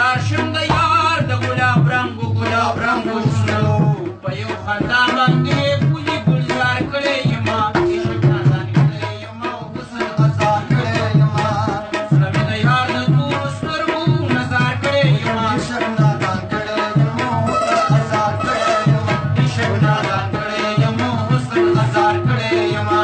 هزار شم د یار د ګلاب رنګو شنو په یو خندا باندې پولي ګلزار کړی یما عشق نازان کړی یما حسن غزال کړی یما زړه مې د یار د تورو سترګو نظر کړی یما عشق نازان کړی یما حسن غزال کړی یما عشق نازان کړی یما حسن غزال کړی یما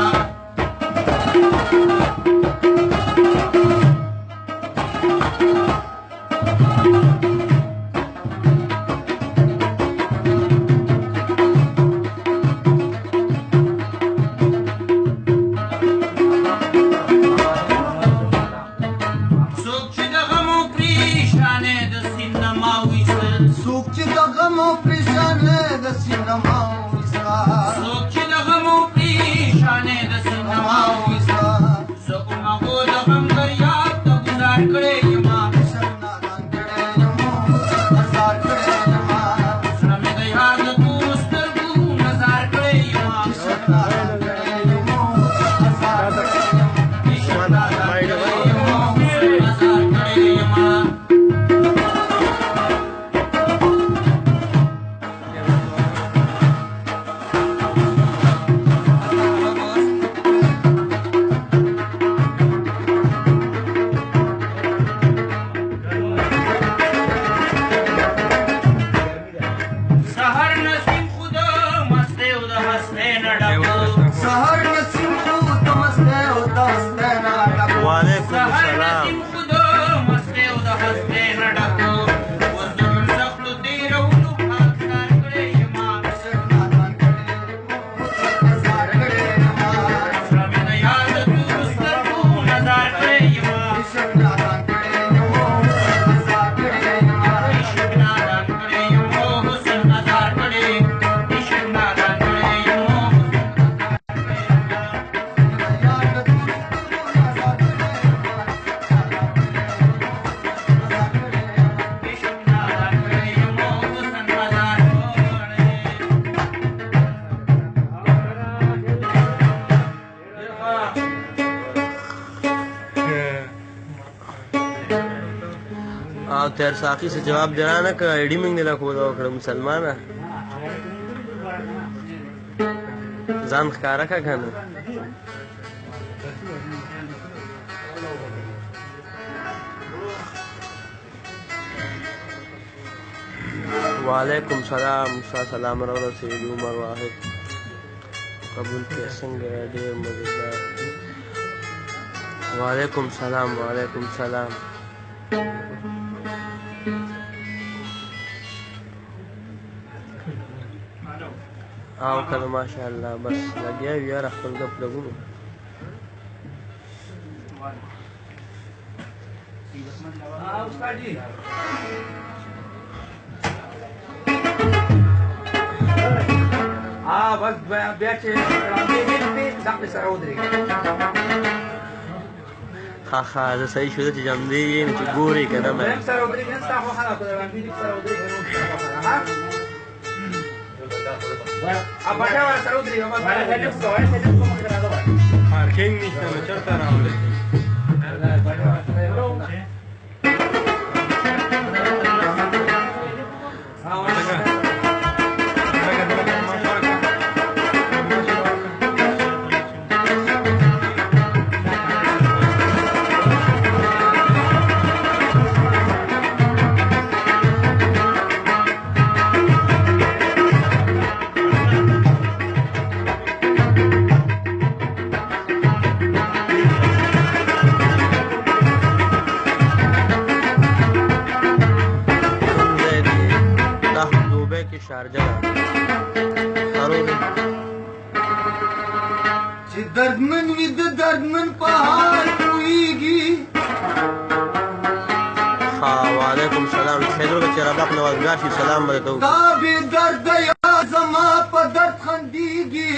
تیر ساقی سے جواب دینا نا کہ ایڈی منگ نیلا کھودا وکړه مسلمانه ځان ښکاره کړه کنه وعلیکم سلام سلام را رسید عمر واحد قبول کې څنګه ډېر مزیدار وعلیکم سلام او کنه ماشاءالله بس لګیا یو یار خپل غپ لګونو بس بیا چې دغه سره ودرېږي ښه زه صحیح شو چې جمدې یې نو چې ګورې که نه مې سره ودرېږي نه ستا خوښه ده خو د رنګیني سره ودرېږي نو ستا خوښه ده پټه ور سره ودرېږي پارکینګ نشته نو چېرته راوړې چې دردمن وي د دردمن په حال پوهېږي وعلیکم سلام خیدرو که چېرې باق نوازګار شي سلام به درته وکړو دا بې درده یا زما په درد خندېږي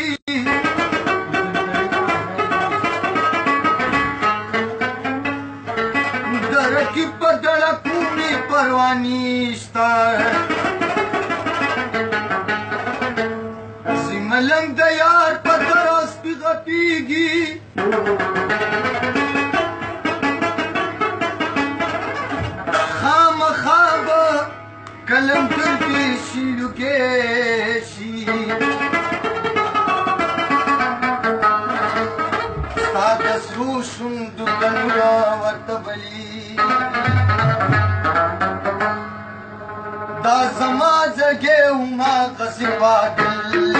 د رقیب په دړکو مې پروا نشته ملنګ د یار په تراس پې غپېږي خامخا कलम तुर्की शिरुकेशी status rushum dukanura vartabali da zamaz ge uma qasibatil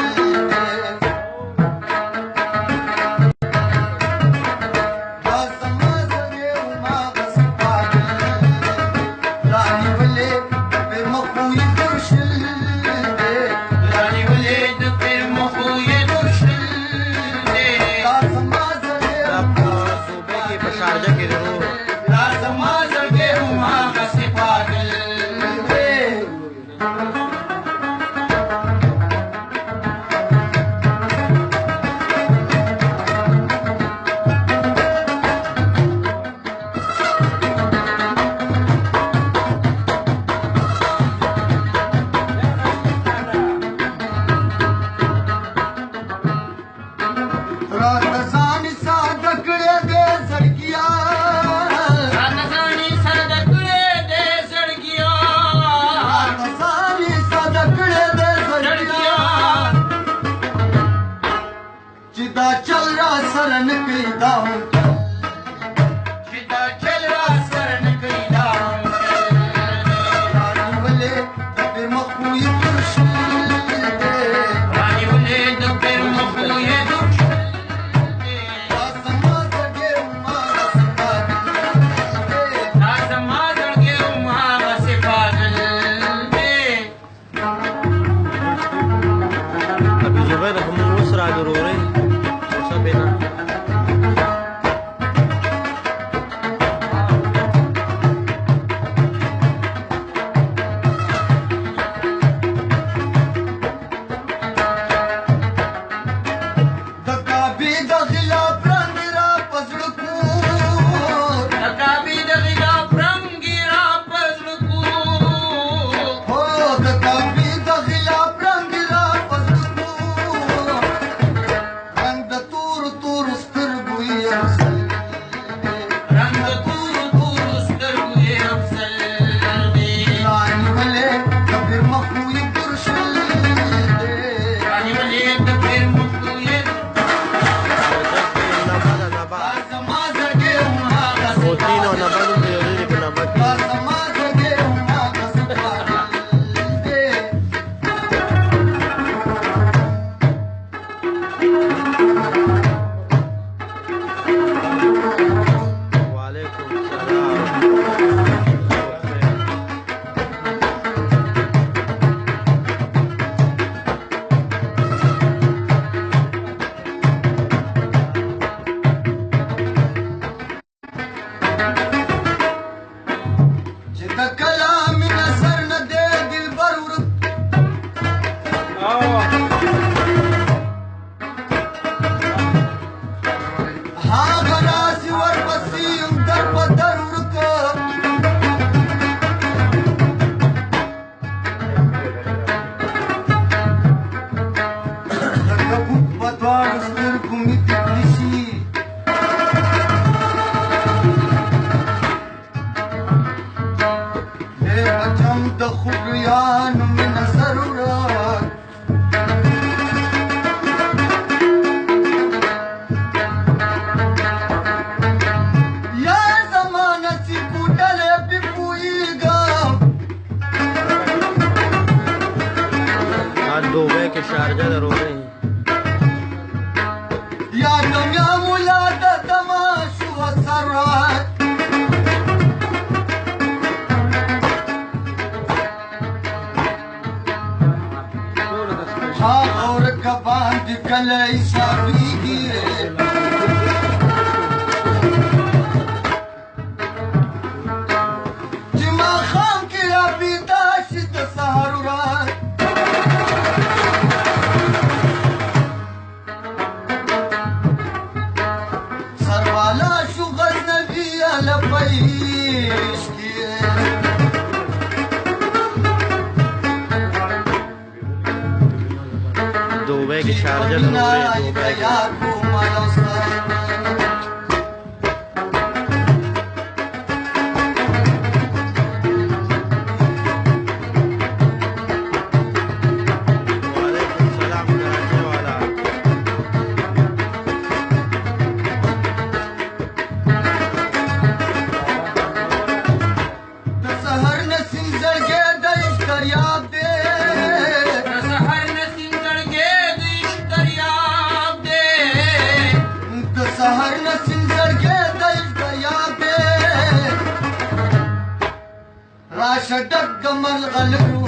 راشه ډک د ملغلرو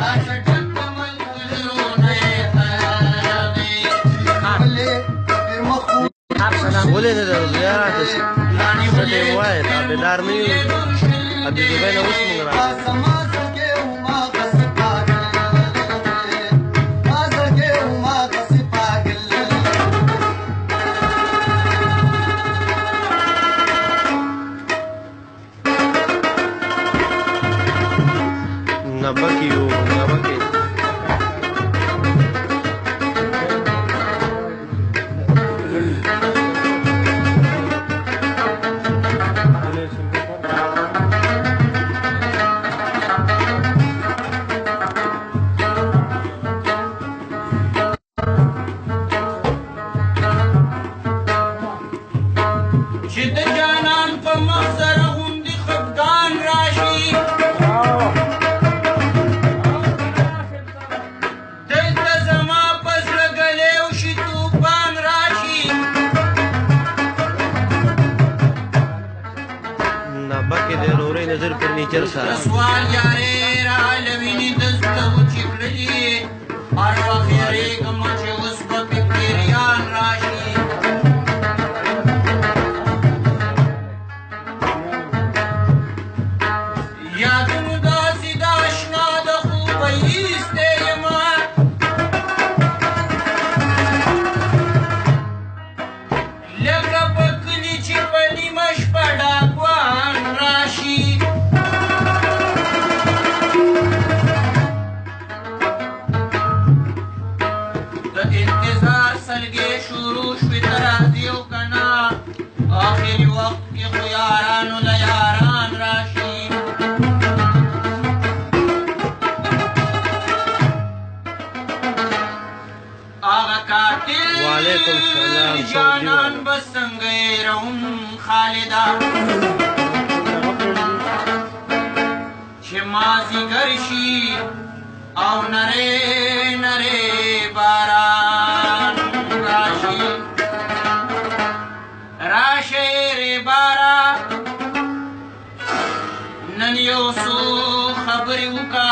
راشه ډک د ملغلرو نه ولې نه درځي یاره څه دې وایي تابعدار نه یو ابي دوبه نه اوس موږ راځو Nabaki. نظر فرنیچر سره سوال یاري را لویني دسته و چې کړلې هر وخت یریږم چې اوس به فکریان راشي یادونو داسې د اشنا د خوبه ایستی یمه لکه په کلي چې په نیمه شپه ډاکوان راشي آخری وقت کی خیاران و لیاران راشی آغا قاتل وعلیکم السلام جانان بسنگی رهم خالدا چه مازی گرشی او نره نره باران راشی راشه ری بارا نن یو څو خبرې وکا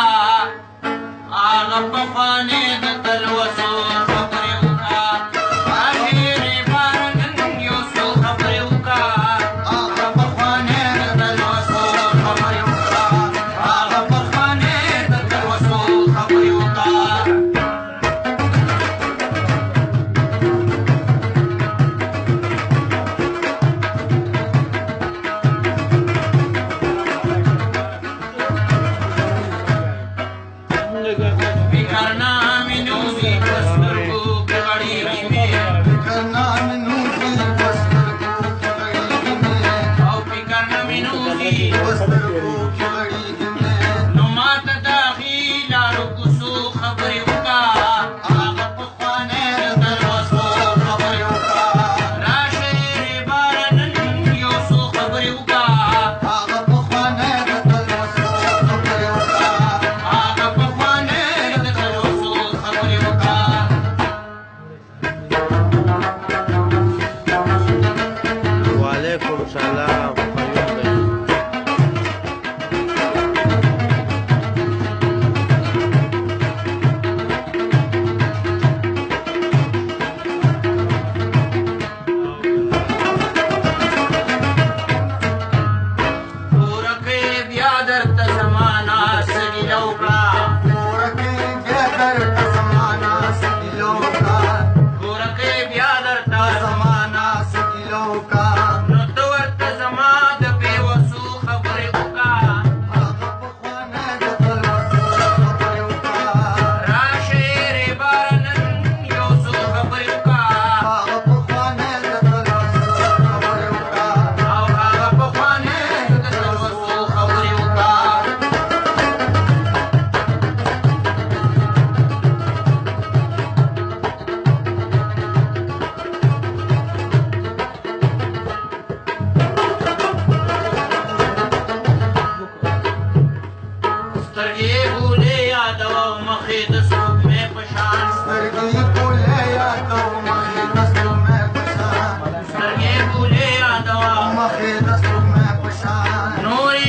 هغه پخوانې د تلوسو خبرې وکا راشه ری بارا نن یو څو خبرې وکا هغه پخوانې د تلوسو خبرې وکا هغه پخوانې د تلوسو خبرې وکا نور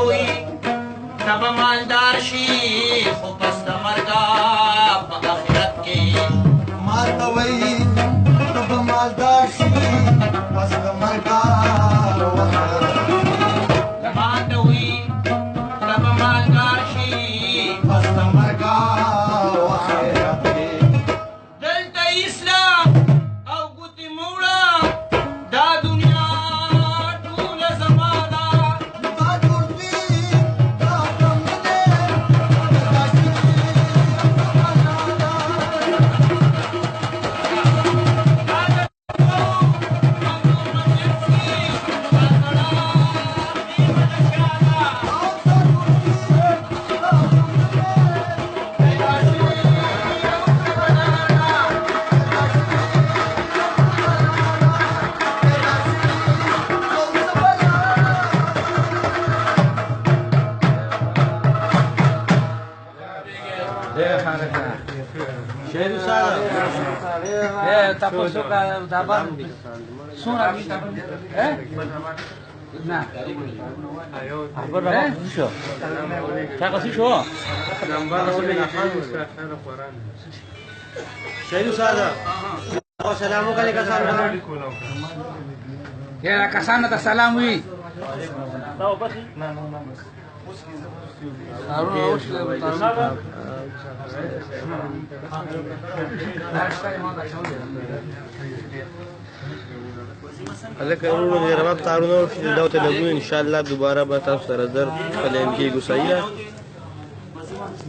وي تبه مالدار شي خو پس د مرګه په آخرت کې ما ته وایي ته به مالدار شي پس د مرګه ما ته وي تبه مالدار شي پس د مرګه آخرت کې دلته اسلام او ګوتې موړه دا دنیا ټوله زما ده دا جوړ دي دا غم دی دا شي شهید استاد تاسو کا دا باندې سونه نه خبر راغلی شو تاسو شو شهید استاد سلام علیکم یا کسانه ته سلام وی هلکه ورونو د رباب تارونه وشي دا ته لګو ان شاء الله دوباره به تاسو سره در کلیم کې ګسایله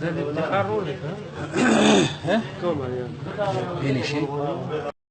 د افتخار رول ها کوم